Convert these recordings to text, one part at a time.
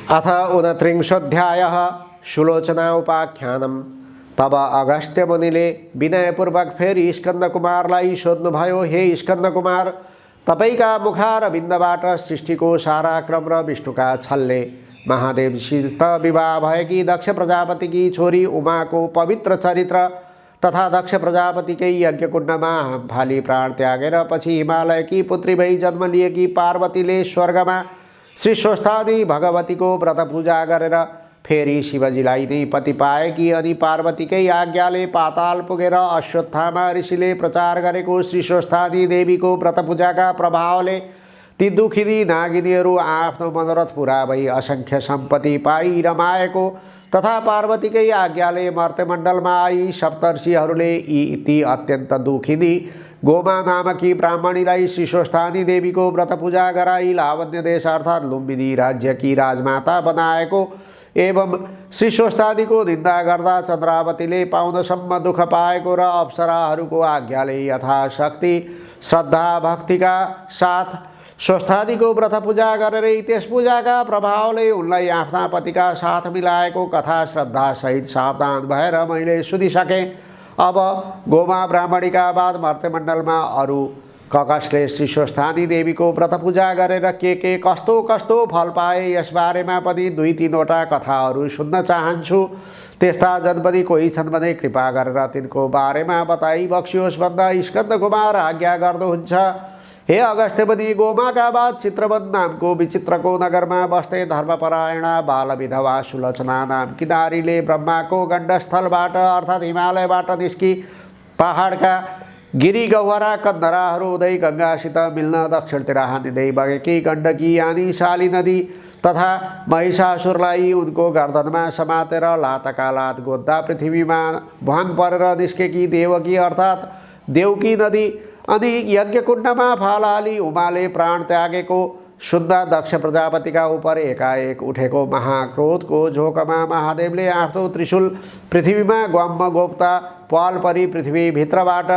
अथ 29 सुलोचना उपाख्यानम। तब अगस्त्य मुनिले विनयपूर्वक फेरि स्कंदकुमारलाई सोध्नुभयो, हे स्कंदकुमार, तपाईका मुखारविन्दबाट सृष्टिको सारा क्रम र विष्णुका छलले महादेवसित विवाह भएकी दक्ष प्रजापतिकी छोरी उमाको पवित्र चरित्र तथा दक्ष प्रजापतिकै यज्ञकुण्डमा फाली प्राण त्यागेर पछि हिमालयकी पुत्री भई जन्म लिएकी पार्वतीले स्वर्गमा श्री स्वस्थानी भगवतीको व्रत पूजा गरेर फेरि शिवजीलाई नै पति पाएकी अनि पार्वतीकै आज्ञाले पाताल पुगेर अश्वत्थामा ऋषिले प्रचार गरेको श्री स्वस्थानी देवीको व्रत पूजाका प्रभावले ती दुखिनी नागिनीहरू आफ्नो मनोरथ पुरा भई असंख्य सम्पत्ति पाई रमाएको तथा पार्वतीकै आज्ञाले मर्त्यमण्डलमा आई सप्तर्षिहरूले ती अत्यन्त दुखिनी गोमा नामकी ब्राह्मणीलाई श्री स्वस्थानी देवीको व्रत पूजा गराई लावण्य देश अर्थात् लुम्बिनी राज्य की राजमाता बनाएको एवं श्री स्वस्थानीको निन्दा गर्दा चन्द्रावतीले पाउनसम्म दुःख पाएको र अप्सराहरूको आज्ञाले यथाशक्ति श्रद्धा भक्तिका साथ स्वस्थानीको व्रत पूजा गरेरै त्यस पूजाका प्रभावले उनलाई आफ्ना पतिका साथ मिलाएको कथा श्रद्धासहित सावधान भएर मैले सुनिसकेँ। अब गोमा ब्राह्मणीका बाद मर्त्यमण्डलमा अरू ककसले श्री स्वस्थानी देवीको व्रत पूजा गरेर के कस्तो कस्तो फल पाए यसबारेमा पनि 2-3वटा कथाहरू सुन्न चाहन्छु। त्यस्ता जनपदी कोही छन् भने कृपा गरेर तिनको बारेमा बताई बक्सियोस् भन्दा स्कन्दकुमार आज्ञा गर्नुहुन्छ। हे अगस्त्य मुनि, गोमाका बाद चित्रवन नामको विचित्रको नगरमा बस्दै धर्मपरायणा बाल विधवा सुलोचना नामकी नारीले ब्रह्माको गण्डस्थलबाट अर्थात् हिमालयबाट निस्की पहाडका गिरी गह्वरा कन्दराहरू हुँदै गङ्गासित मिल्न दक्षिणतिर हानिँदै बगेकी गण्डकी यानी शाली नदी तथा महिषासुरलाई उनको गर्दनमा समातेर लातका लात गोद्दा पृथ्वीमा भन परेर निस्केकी देवकी अर्थात् देवकी नदी अनि यज्ञकुण्डमा फाल हाली उमाले प्राण त्यागेको शुद्ध दक्ष प्रजापतिका उपर एकाएक उठेको महाक्रोधको झोकमा महादेवले आफ्नो त्रिशूल पृथ्वीमा ग्वाम्म गोप्ता पाल परी पृथ्वीभित्रबाट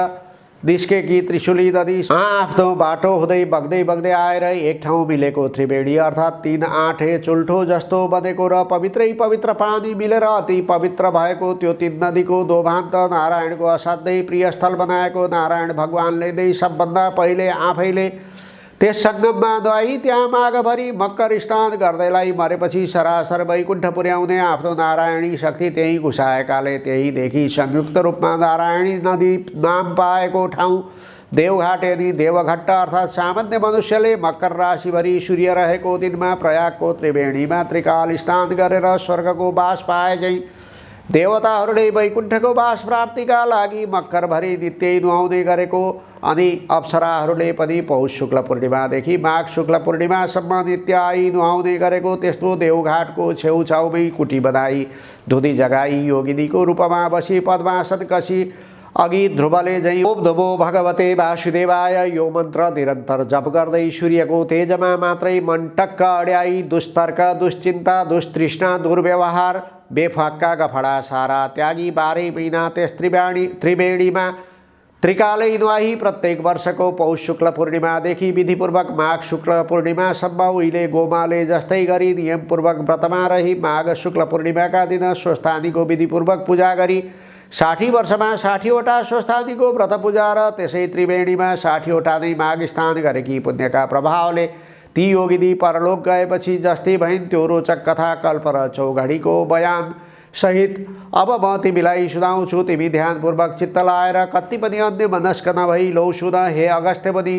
निस्केकी त्रिशूली नदी आफ्नो बाटो हुँदै बग्दै आएर एक ठाउँ मिलेको त्रिवेणी अर्थात् 3 आठे चुल्ठो जस्तो बनेको र पवित्रै पवित्र पानी मिलेर अति पवित्र भएको त्यो 3 नदीको दोभान्त नारायणको असाध्यै प्रिय स्थल बनाएको नारायण भगवानले नै सबभन्दा पहिले आफैले त्यस सङ्गममा नुहाई त्यहाँ माघभरि मकर स्नान गर्दैलाई मरेपछि सरासर वैकुण्ठ पुर्याउने आफ्नो नारायणी शक्ति त्यही घुसाएकाले त्यहीदेखि संयुक्त रूपमा नारायणी नदी नाम पाएको ठाउँ देवघाट यदि देवघट्ट अर्थात् सामान्य मनुष्यले मकर राशिभरि सूर्य रहेको दिनमा प्रयागको त्रिवेणीमा त्रिकाल स्नान गरेर स्वर्गको बास पाए झैँ देवताहरूले वैकुण्ठको बास प्राप्तिका लागि मकरभरि नित्यै नुहाउने गरेको अनि अप्सराहरूले पनि पौष शुक्ल पूर्णिमादेखि माघ शुक्ल पूर्णिमासम्म नित्य आई नुहाउने गरेको त्यस्तो देवघाटको छेउछाउमै कुटी बनाई धुदी जगाई योगिनीको रूपमा बसी पद्मासन कसी अघि ध्रुवले झैँ ओम नमो भगवते वासुदेवाय यो मन्त्र निरन्तर जप गर्दै सूर्यको तेजमा मात्रै मन टक्क अड्याई दुष्तर्क दुश्चिन्ता दुष्तृष्णा दुर्व्यवहार बेफाक्का गफडा सारा त्यागी 12 महिना त्यस त्रिवेणीमा त्रिकालै नुहाई प्रत्येक वर्षको पौष शुक्ल पूर्णिमादेखि विधिपूर्वक माघ शुक्ल पूर्णिमासम्म उहिले गोमाले जस्तै गरी नियमपूर्वक व्रतमा रही माघ शुक्ल पूर्णिमाका दिन स्वस्थानीको विधिपूर्वक पूजा गरी 60 वर्षमा 60वटा स्वस्थानीको व्रत पूजा र त्यसै त्रिवेणीमा 60वटा नै माघ स्नान गरेकी पुण्यका प्रभावले ती योगिनी परलोक गएपछि जस्तै भइन् त्यो रोचक कथा कल्प र चौघडीको बयान सहित अब म तिमीलाई सुनाउँछु। तिमी ध्यानपूर्वक चित्त लाएर कति पनि अन्य मनस्क नभई लौ सुन। हे अगस्त्य मुनि,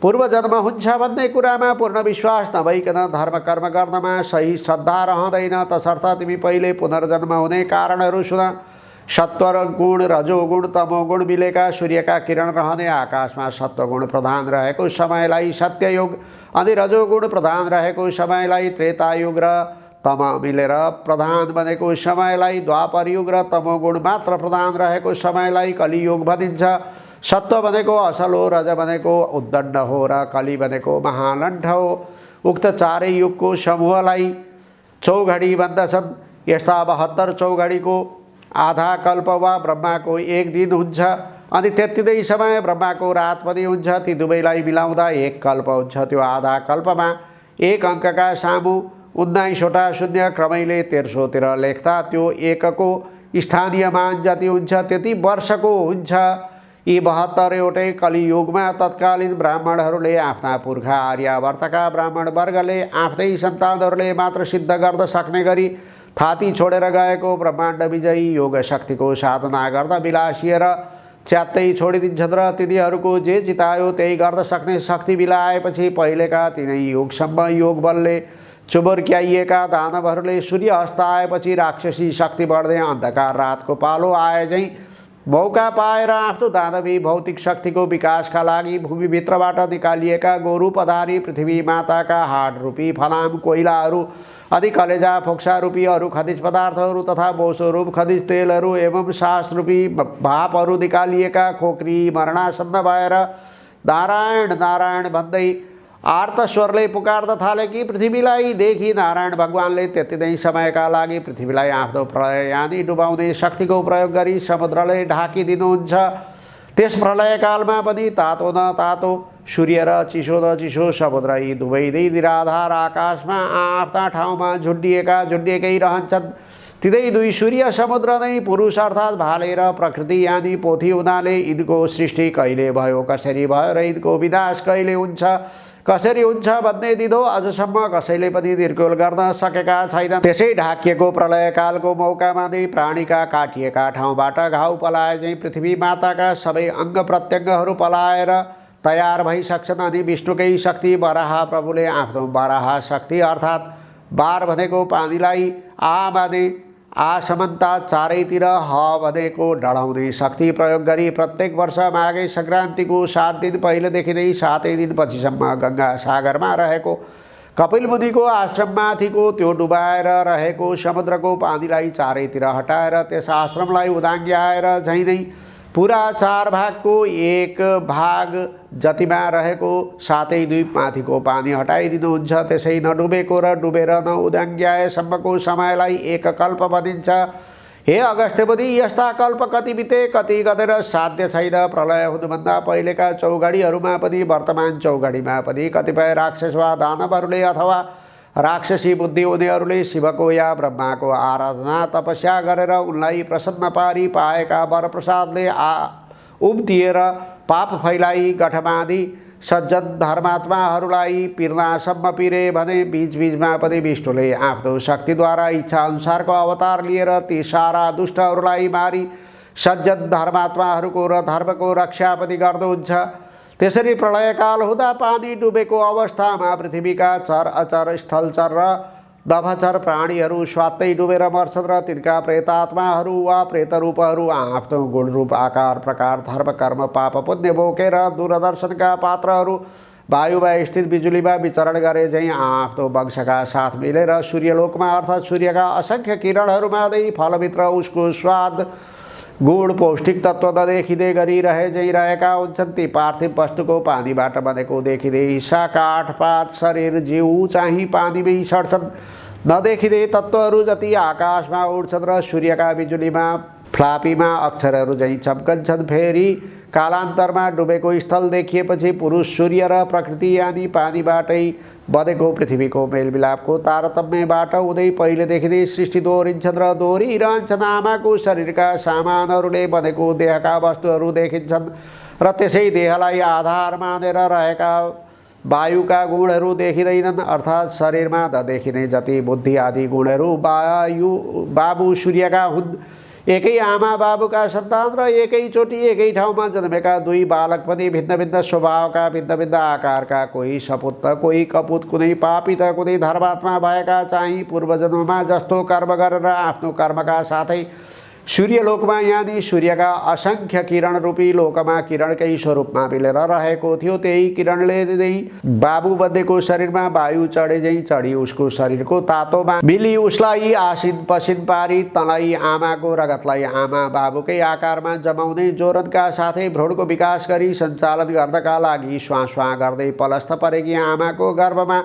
पूर्व जन्म हुन्छ भन्ने कुरामा पूर्ण विश्वास नभइकन धर्म कर्म गर्नमा सही श्रद्धा रहँदैन। तसर्थ तिमी पहिले पुनर्जन्म हुने कारणहरू सुन। सत्व गुण रजोगुण तमोगुण मिलेका सूर्यका किरण रहने आकाशमा सत्वगुण प्रधान रहेको समयलाई सत्ययुग अनि रजोगुण प्रधान रहेको समयलाई त्रेतायुग र तम मिलेर प्रधान बनेको समयलाई द्वापरयुग र तमोगुण मात्र प्रधान रहेको समयलाई कलियुग भनिन्छ। सत्व भनेको असल हो, रज भनेको उद्दण्ड हो र कली भनेको महालण्ठ हो। उक्त चारै युगको समूहलाई चौघडी भन्दछन्। यस्ता 72 चौघडीको आधा कल्प वा ब्रह्माको 1 दिन हुन्छ अनि त्यति नै समय ब्रह्माको रात पनि हुन्छ। ती दुवैलाई मिलाउँदा 1 कल्प हुन्छ। त्यो आधा कल्पमा 1 अङ्कका सामु 19 क्रमैले 1300 तिर लेख्दा त्यो एकको स्थानीय मान जति हुन्छ त्यति वर्षको हुन्छ। यी 72वटै कलियुगमा तत्कालीन ब्राह्मणहरूले आफ्ना पुर्खा आर्यावर्तका ब्राह्मण वर्गले आफ्नै सन्तानहरूले मात्र सिद्ध गर्न सक्ने गरी थाती छोडेर गएको ब्रह्माण्ड विजयी योग शक्तिको साधना गर्दा बिलासिएर च्यात्तै छोडिदिन्छन् र तिनीहरूको जे चितायो त्यही गर्न सक्ने शक्ति बिलाएपछि पहिलेका तिनै युगसम्म योग बलले चुबुर्क्याइएका दानवहरूले सूर्य अस्त आएपछि राक्षसी शक्ति बढ्दै अन्धकार रातको पालो आए झैँ मौका पाएर आफ्नो दानवी भौतिक शक्तिको विकासका लागि भूमिभित्रबाट निकालिएका गोरूपधारी पृथ्वी माताका हाड रूपी फलाम कोइलाहरू आदि कलेजा फोक्सा रूपी अरू खनिज पदार्थहरू तथा बोसो रूप खनिज तेलहरू एवं सास रूपी भापहरू निकालिएका खोक्री मरणासन्न भएर नारायण नारायण भन्दै आर्त स्वरले पुकार्न थाले कि पृथ्वीलाई देखि नारायण भगवानले त्यति नै समयका लागि पृथ्वीलाई आफ्नो प्रलययानी डुबाउने शक्तिको प्रयोग गरी समुद्रले ढाकिदिनुहुन्छ। त्यस प्रलयकालमा पनि तातो न तातो सूर्य र चिसो न चिसो समुद्र यी दुवै नै निराधार आकाशमा आफ्ना ठाउँमा झुन्डिएकै रहन्छन्। तिनै दुई सूर्य समुद्र नै पुरुष अर्थात् भाले र प्रकृति यानी पोथी हुनाले यिनको सृष्टि कहिले भयो, कसरी भयो र यिनको विनाश कहिले हुन्छ, कसरी हुन्छ भन्ने दिदो अझसम्म कसैले पनि निर्कुल गर्न सकेका छैनन्। त्यसै ढाकिएको प्रलयकालको मौकामा नै प्राणीका काटिएका ठाउँबाट घाउ पलाए झैँ पृथ्वी माताका सबै अङ्ग प्रत्यङ्गहरू पलाएर तयार भइसक्छन्। अनि विष्णुकै शक्ति वराह प्रभुले आफ्नो वराह शक्ति अर्थात् बार भनेको पानीलाई, आ भने आसमन्ता चारैतिर, ह भनेको डढाउने शक्ति प्रयोग गरी प्रत्येक वर्ष माघे सङ्क्रान्तिको 7 दिन पहिलेदेखि नै 7 दिन पछिसम्म गङ्गा सागरमा रहेको कपिल मुनिको आश्रममाथिको त्यो डुबाएर रहेको समुद्रको पानीलाई चारैतिर हटाएर त्यस आश्रमलाई उदाङ्ग्याएर झैँ नै पुरा 4 भागको 1 भाग जतिमा रहेको 7 द्वीपमाथिको पानी हटाइदिनुहुन्छ। त्यसै नडुबेको र डुबेर नउदाङ्ग्याएसम्मको समयलाई 1 कल्प भनिन्छ। हे अगस्त्य मुनि, यस्ता कल्प कति बिते कति गरेर साध्य छैन। प्रलय हुनुभन्दा पहिलेका चौघडीहरूमा पनि वर्तमान चौघडीमा पनि कतिपय राक्षस वा दानवहरूले अथवा राक्षसी बुद्धि हुनेहरूले शिवको या ब्रह्माको आराधना तपस्या गरेर उनलाई प्रसन्न पारी पाएका वरप्रसादले उम्तिएर पाप फैलाई गठबाँधी सज्जन धर्मात्माहरूलाई पिर्नासम्म पिरे भने बीचबीचमा पनि विष्णुले आफ्नो शक्तिद्वारा इच्छा अनुसारको अवतार लिएर ती सारा दुष्टहरूलाई मारी सज्जन धर्मात्माहरूको र धर्मको रक्षा पनि गर्नुहुन्छ। त्यसरी प्रलयकाल हुँदा पानी डुबेको अवस्थामा पृथ्वीका चर अचर स्थलचर र नभचर प्राणीहरू स्वात्तै डुबेर मर्छन् र तिनका प्रेतात्माहरू वा प्रेतरूपहरू आफ्नो गुणरूप आकार प्रकार धर्म कर्म पाप पुण्य बोकेर दूरदर्शनका पात्रहरू वायुमा स्थित बिजुलीमा विचरण गरे झैँ आफ्नो वंशका साथ मिलेर सूर्यलोकमा अर्थात् सूर्यका असङ्ख्य किरणहरूमा नै फलभित्र उसको स्वाद गुण पौष्टिक तत्त्व नदेखिँदै गरिरहे झैँ रहेका हुन्छन्। ती पार्थिव वस्तुको पानीबाट बनेको देखिँदै हिस्सा काठ पात शरीर जिउ चाहिँ पानीमै सड्छन्। नदेखिँदै तत्त्वहरू जति आकाशमा उड्छन् र सूर्यका बिजुलीमा फ्लापीमा अक्षरहरू झैँ चम्कन्छन्। फेरि कालान्तरमा डुबेको स्थल देखिएपछि पुरुष सूर्य र प्रकृति यानी पानीबाटै बनेको पृथ्वीको मेलमिलापको तारतम्यबाट उदय पहिलेदेखि नै सृष्टि दोहोरिन्छन् र दोहोरिरहन्छन्। आमाको शरीरका सामानहरूले बनेको देहका वस्तुहरू देखिन्छन् र त्यसै देहलाई आधार मानेर रहेका वायुका गुणहरू देखिँदैनन्। अर्थात् शरीरमा नदेखिने जति बुद्धि आदि गुणहरू बाबु सूर्यका हुन्। एकै आमा बाबुका सन्तान र एकैचोटि एकै ठाउँमा जन्मेका दुई बालक पनि भिन्न भिन्न स्वभावका भिन्न भिन्न आकारका, कोही सपुत त कोही कपुत, कुनै पापी त कुनै धर्मात्मा भएका चाहिँ पूर्वजन्ममा जस्तो कर्म गरेर आफ्नो कर्मका साथै सूर्यलोकमा यानी सूर्यका असङ्ख्य किरण रूपी लोकमा किरणकै स्वरूपमा मिलेर रहेको थियो। त्यही किरणले नै बाबु बन्देको शरीरमा वायु चढे झैँ चढी उसको शरीरको तातोमा मिली उसलाई आसिन पसिन पारी तलाई आमाको रगतलाई आमा बाबुकै आकारमा जमाउँदै जोरनका साथै भ्रूणको विकास गरी सञ्चालन गर्नका लागि स्वाँ स्वाँ गर्दै पलस्थ परेकी आमाको गर्भमा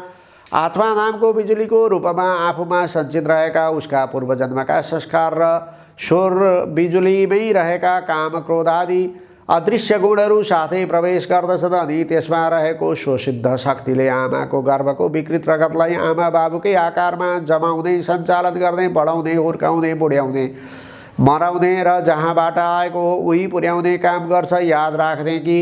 आत्मा नामको बिजुलीको रूपमा आफूमा सञ्चित रहेका उसका पूर्वजन्मका संस्कार र स्वर बिजुलीमै रहेका काम क्रोध आदि अदृश्य गुणहरू साथै प्रवेश गर्दछन् अनि त्यसमा रहेको स्वसिद्ध शक्तिले आमाको गर्भको विकृत रगतलाई आमा बाबुकै आकारमा जमाउने, सञ्चालन गर्ने, बढाउने, हुर्काउने, बुढ्याउने, मराउने र जहाँबाट आएको हो उही पुर्याउने काम गर्छ। याद राख्ने कि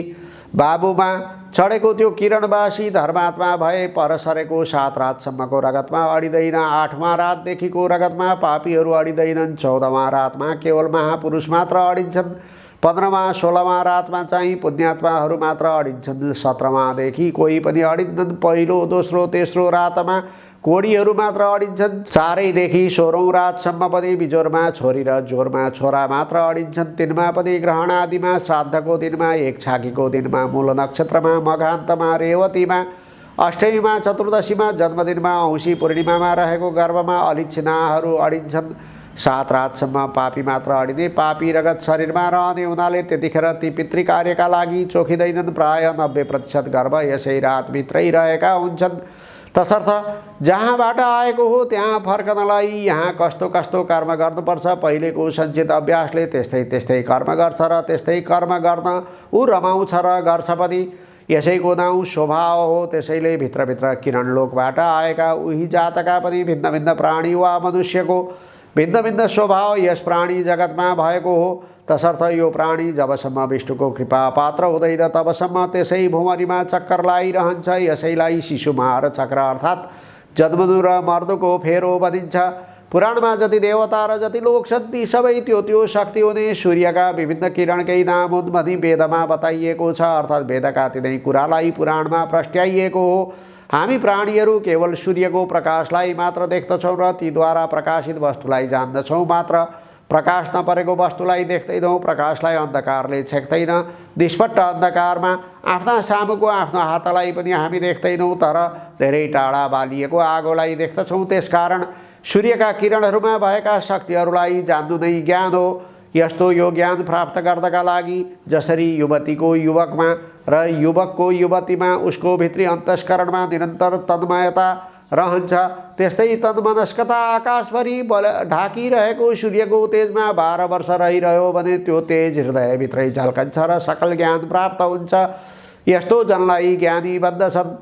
बाबुमा चढेको त्यो किरणवासी धर्मात्मा भए पर सरेको 7 रातसम्मको रगतमा अडिँदैन। 8वाँ रातदेखिको रगतमा पापीहरू अडिँदैनन्। 14वाँ रातमा केवल महापुरुष मात्र अडिन्छन्। 15वाँ 16वाँ रातमा चाहिँ पुण्यात्माहरू मात्र अडिन्छन्। 17वाँदेखि कोही पनि अडिन्दैनन्। पहिलो, दोस्रो, तेस्रो रातमा कोडीहरू मात्र अडिन्छन्। 4देखि 16औँ रातसम्म पनि बिजोरमा छोरी र जोरमा छोरा मात्र अडिन्छन्। 3मा पनि ग्रहण आदिमा, श्राद्धको दिनमा, एक छाकीको दिनमा, मूल नक्षत्रमा, मघान्तमा, रेवतीमा, अष्टमीमा, चतुर्दशीमा, जन्मदिनमा, औँसी पूर्णिमामा रहेको गर्भमा अलिच्छिनाहरू अडिन्छन्। 7 रातसम्म पापी मात्र अडिने। पापी रगत शरीरमा रहने हुनाले त्यतिखेर ती पितृ कार्यका लागि चोखिँदैनन्। प्राय 90% गर्भ यसै रातभित्रै रहेका हुन्छन्। तसर्थ जहाँबाट आएको हो त्यहाँ फर्कनलाई यहाँ कस्तो कस्तो कर्म गर्नुपर्छ, पहिलेको सञ्चित अभ्यासले त्यस्तै त्यस्तै कर्म गर्छ र त्यस्तै कर्म गर्न ऊ रमाउँछ र गर्छ पनि। यसैको नाउँ स्वभाव हो। त्यसैले भित्रभित्र किरणलोकबाट आएका उही जातका पनि भिन्न भिन्न प्राणी वा मनुष्यको भिन्न भिन्न स्वभाव यस प्राणी जगतमा भएको हो। तसर्थ यो प्राणी जबसम्म विष्णुको कृपा पात्र हुँदैन तबसम्म त्यसै भुवरीमा चक्कर लागिरहन्छ। यसैलाई शिशुमार चक्र अर्थात् जन्मनु र मर्नुको फेरो भनिन्छ। पुराणमा जति देवता र जति लोक छन् ती सबै त्यो शक्ति हुने सूर्यका विभिन्न किरणकै नाम हुन् भनी वेदमा बताइएको छ। अर्थात् वेदका तिनै कुरालाई पुराणमा प्रस्ट्याइएको हो। हामी प्राणीहरू केवल सूर्यको प्रकाशलाई मात्र देख्दछौँ र तीद्वारा प्रकाशित वस्तुलाई जान्दछौँ मात्र। प्रकाश नपरेको वस्तुलाई देख्दैनौँ। प्रकाशलाई अन्धकारले छेक्दैन। निष्पट्ट अन्धकारमा आफ्ना सामुको आफ्नो हातलाई पनि हामी देख्दैनौँ, तर धेरै टाढा बालिएको आगोलाई देख्दछौँ। त्यसकारण सूर्यका किरणहरूमा भएका शक्तिहरूलाई जान्नु नै ज्ञान हो। यस्तो यो ज्ञान प्राप्त गर्नका लागि जसरी युवतीको युवकमा र युवकको युवतीमा उसको भित्री अन्तस्करणमा निरन्तर तन्मयता रहन्छ, त्यस्तै तन्मनस्कता आकाशभरि ढाकिरहेको सूर्यको तेजमा 12 वर्ष रहिरह्यो भने त्यो तेज हृदयभित्रै झल्कन्छ र सकल ज्ञान प्राप्त हुन्छ। यस्तो जनलाई ज्ञानी भन्दछन्।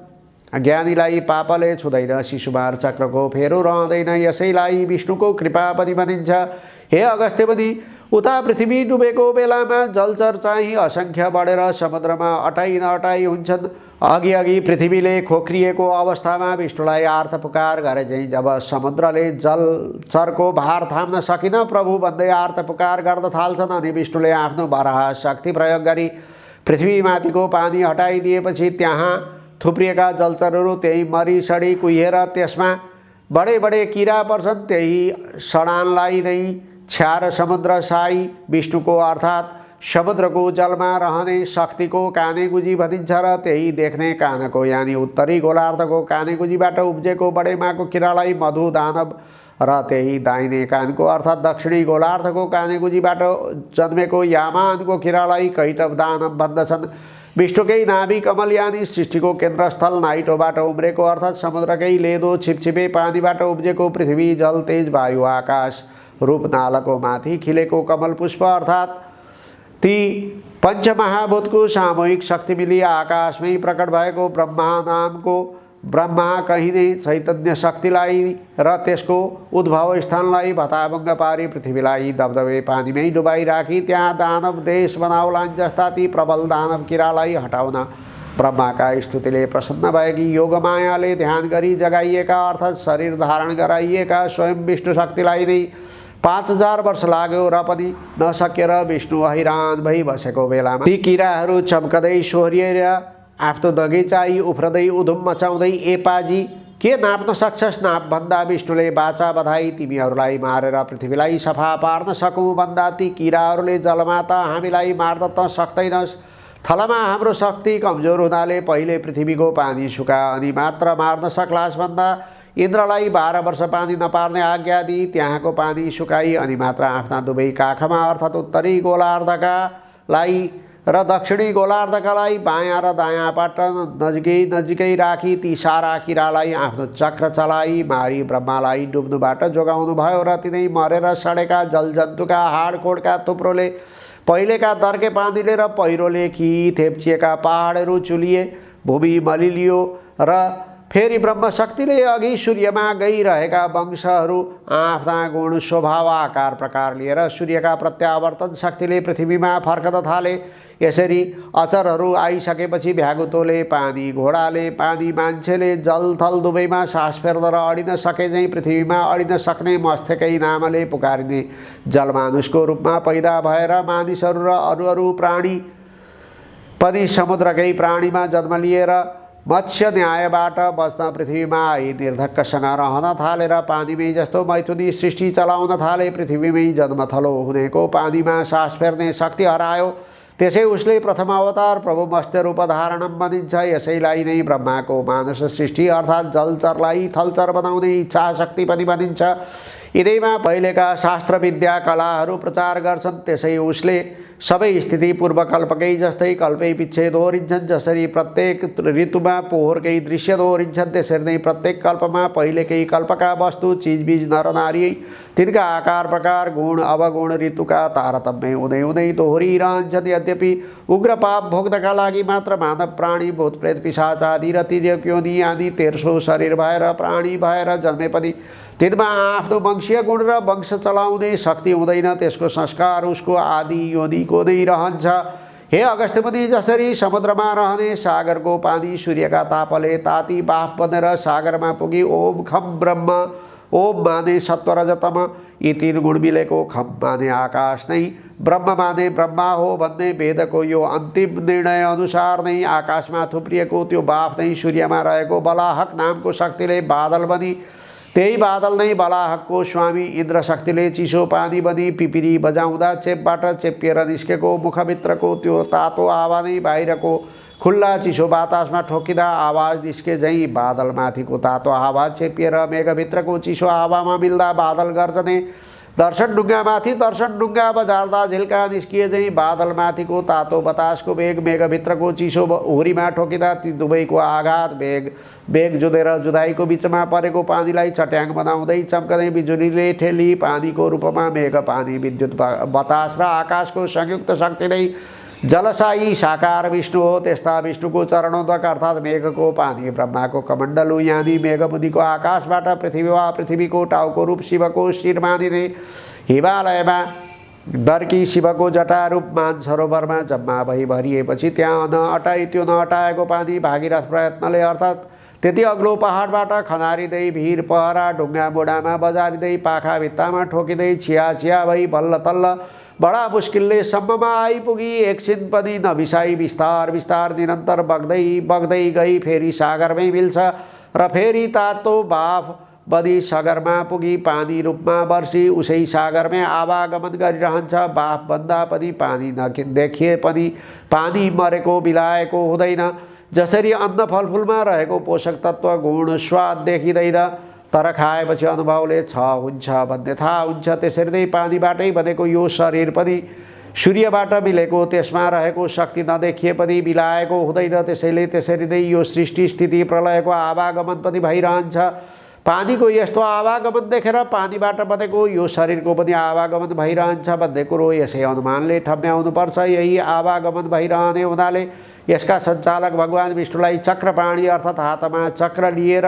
ज्ञानीलाई पापले छुँदैन। शिशुमार चक्रको फेरो रहँदैन। यसैलाई विष्णुको कृपा पनि भनिन्छ। हे अगस्त्य मुनि, उता पृथ्वी डुबेको बेलामा जलचर चाहिँ असङ्ख्य बढेर समुद्रमा अटाइ नअटाइ हुन्छन्। अघि पृथ्वीले खोक्रिएको अवस्थामा विष्णुलाई आर्त पुकार गरे चाहिँ जब समुद्रले जलचरको भार थाम्न सकिन प्रभु भन्दै आर्त पुकार गर्न थाल्छन् अनि विष्णुले आफ्नो वराह शक्ति प्रयोग गरी पृथ्वीमाथिको पानी हटाइदिएपछि त्यहाँ थुप्रिएका जलचरहरू त्यही मरिसडी कुहिएर त्यसमा बडे बडे किरा पर्छन्। त्यही सडानलाई नै छ्यार समुद्र साई विष्णुको अर्थात् समुद्रको जलमा रहने शक्तिको कानेगुजी भनिन्छ र त्यही देख्ने कानको यानि उत्तरी गोलार्धको कानेगुजीबाट उब्जेको बडेमाको किरालाई मधु दानव र त्यही दाहिने कानको अर्थात् दक्षिणी गोलार्धको कानेगुजीबाट जन्मेको यामानको किरालाई कैटव दानव भन्दछन्। विष्णुकै नाभि कमल यानि सृष्टिको केन्द्रस्थल नाइटोबाट उम्रेको अर्थात् समुद्रकै लेदो छिपछिपे पानीबाट उब्जेको पृथ्वी जल तेज वायु आकाश रूप नालको माथि खिलेको कमल पुष्प अर्थात् ती पञ्चमहाभूतको सामूहिक शक्ति मिली आकाशमै प्रकट भएको ब्रह्मा नामको ब्रह्मा कहिने चैतन्य शक्तिलाई र त्यसको उद्भव स्थानलाई भताभङ्ग पारी पृथ्वीलाई दबदबे पानीमै डुबाई राखी त्यहाँ दानव देश बनाउलान् जस्ता ती प्रबल दानव किरालाई हटाउन ब्रह्माका स्तुतिले प्रसन्न भएकी योगमायाले ध्यान गरी जगाइएका अर्थात् शरीर धारण गराइएका स्वयं विष्णु शक्तिलाई नै 5000 वर्ष लाग्यो र पनि नसकेर विष्णु हैरान भई बसेको बेलामा ती किराहरू चम्कदै सोहोरिएर आफ्नो नगेचाई उफ्रदै उधुम मचाउँदै ए पाजी के नाप्न सक्छस् नाप भन्दा विष्णुले बाचा बधाई तिमीहरूलाई मारेर पृथ्वीलाई सफा पार्न सकौँ भन्दा ती किराहरूले जलमा त हामीलाई मार्न त सक्दैनस्। थलमा हाम्रो शक्ति कमजोर हुनाले पहिले पृथ्वीको पानी सुका अनि मात्र मार्न सक्लास् भन्दा इन्द्रलाई 12 वर्ष पानी नपार्ने आज्ञा दिई त्यहाँको पानी सुकाई अनि मात्र आफ्ना दुवै काखमा अर्थात् उत्तरी गोलार्धकालाई र दक्षिणी गोलार्धकालाई बायाँ र दायाँबाट नजिकै राखी ती सारा किरालाई आफ्नो चक्र चलाई मारी ब्रह्मालाई डुब्नुबाट जोगाउनु भयो र तिनै मरेर सडेका जलजन्तुका हाडखोडका थुप्रोले पहिलेका दर्के पानीले र पहिरोले कि थेप्चिएका पहाडहरू चुलिए, भूमि मलिलियो र फेरि ब्रह्मशक्तिले अघि सूर्यमा गइरहेका वंशहरू आफ्ना गुण स्वभाव आकार प्रकार लिएर सूर्यका प्रत्यावर्तन शक्तिले पृथ्वीमा फर्कन थाले। यसरी अचरहरू आइसकेपछि भ्यागुतोले पानी, घोडाले पानी, मान्छेले जल थल दुवैमा सास फेर्न र अडिन सके झैँ पृथ्वीमा अडिन सक्ने मस्तकै नामले पुकारिने जलमानुषको रूपमा पैदा भएर मानिसहरू र अरू अरू प्राणी पनि समुद्रकै प्राणीमा जन्म लिएर मत्स्य न्यायबाट बच्न पृथ्वीमा आई निर्धक्कसँग रहन थालेर पानीमै जस्तो मैथुनी सृष्टि चलाउन थाले। पृथ्वीमै जन्मथलो हुनेको पानीमा सास फेर्ने शक्ति हरायो। त्यसै उसले प्रथम अवतार प्रभु मत्स्य रूप धारणम बनिन्छ। यसैलाई नै ब्रह्माको मानस सृष्टि अर्थात् जलचरलाई थलचर बनाउने इच्छा शक्ति पनि बनिन्छ। यिनैमा पहिलेका शास्त्र विद्या कलाहरू प्रचार गर्छन्। त्यसै उसले सबै स्थिति पूर्वकल्पकै जस्तै कल्पै पिच्छे दोहोरिन्छन्। जसरी प्रत्येक ऋतुमा पोहोरकै दृश्य दोहोरिन्छन्, त्यसरी नै प्रत्येक कल्पमा पहिलेकै कल्पका वस्तु चिजबिज नरनारी तिनका आकार प्रकार गुण अवगुण ऋतुका तारतम्य हुँदै हुँदै दोहोरिरहन्छन्। यद्यपि उग्र पाप भोग्नका लागि मात्र मानव प्राणी भूत प्रेत पिशाच आदि र तिर्यक्योनि आदि 1300 शरीर भएर प्राणी भएर जन्मे पनि तिनमा आफ्नो वंशीय गुण र वंश चलाउने शक्ति हुँदैन। त्यसको संस्कार उसको आदि योनिको नै रहन्छ। हे अगस्त्य मुनि, जसरी समुद्रमा रहने सागरको पानी सूर्यका तापले ताती बाफ बनेर सागरमा पुगी ओम खम ब्रह्म, ओम माने सत्व रजतम, यी 3 गुण मिलेको खम माने आकाश नै ब्रह्म माने ब्रह्मा हो भन्ने वेदको यो अन्तिम निर्णय अनुसार नै आकाशमा थुप्रिएको त्यो बाफ नै सूर्यमा रहेको बलाहक नामको शक्तिले बादल बनी, त्यही बादल नै बलाहकको स्वामी इन्द्र शक्तिले चिसो पानी बनी पिपिरी बजाउँदा चेपबाट चेपिएर निस्केको मुखभित्रको त्यो तातो हावा नै बाहिरको खुल्ला चिसो बातासमा ठोकिँदा आवाज निस्के झैँ बादलमाथिको तातो हावा चेपिएर मेघभित्रको चिसो हावामा मिल्दा बादल गर्जने, दर्शन ढुङ्गामाथि दर्शन ढुङ्गा बजार्दा झिल्का निस्किए झैँ बादलमाथिको तातो बतासको वेग मेघभित्रको चिसो हुरीमा ठोकिँदा ती दुवैको आघात बेग जुधेर जुधाइको बिचमा परेको पानीलाई चट्याङ बनाउँदै चम्कने बिजुलीले ठेली पानीको रूपमा मेघ पानी विद्युत बतास र आकाशको संयुक्त शक्ति नै जलसायी साकार विष्णु हो। त्यस्ता विष्णुको चरणोदक अर्थात् मेघको पानी ब्रह्माको कमण्डलु यानी मेघमुनिको आकाशबाट पृथ्वी वा पृथ्वीको टाउको रूप शिवको शिर मानिने हिमालयमा दर्की शिवको जटा रूप मानसरोवरमा जम्मा भई भरिएपछि त्यहाँ नअटाई त्यो नअटाएको पानी भागीरथ प्रयत्नले अर्थात् त्यति अग्लो पहाडबाट खनारिँदै भिर पहरा ढुङ्गा बुढामा बजारिँदै पाखा भित्तामा ठोकिँदै छिया छिया भई बल्ल तल्ल बडा मुस्किलले सम्ममा आइपुगी। एकछिन पनि नबिसाई बिस्तार बिस्तार निरन्तर बग्दै बग्दै गई फेरि सागरमै मिल्छ र फेरि तातो बाफ बनी सागरमा पुगी पानी रूपमा वर्षी उसै सागरमै आवागमन गरिरहन्छ। बाफ बन्दा पनि पानी नदेखिए पनि पानी मरेको बिलाएको हुँदैन। जसरी अन्न फलफुलमा रहेको पोषक तत्त्व गुण स्वाद देखिँदैन तर खाएपछि अनुभवले छ हुन्छ भन्ने थाहा हुन्छ, त्यसरी नै पानीबाटै बनेको यो शरीर पनि सूर्यबाट मिलेको त्यसमा रहेको शक्ति नदेखिए पनि बिलाएको हुँदैन। त्यसैले त्यसरी नै यो सृष्टि स्थिति प्रलयको आवागमन पनि भइरहन्छ। पानीको यस्तो आवागमन देखेर पानीबाट बनेको यो शरीरको पनि आवागमन भइरहन्छ भन्ने कुरो यसै अनुमानले ठम्ब्याउनुपर्छ। यही आवागमन भइरहने हुनाले यसका सञ्चालक भगवान विष्णुलाई चक्रपाणी अर्थात् हातमा चक्र लिएर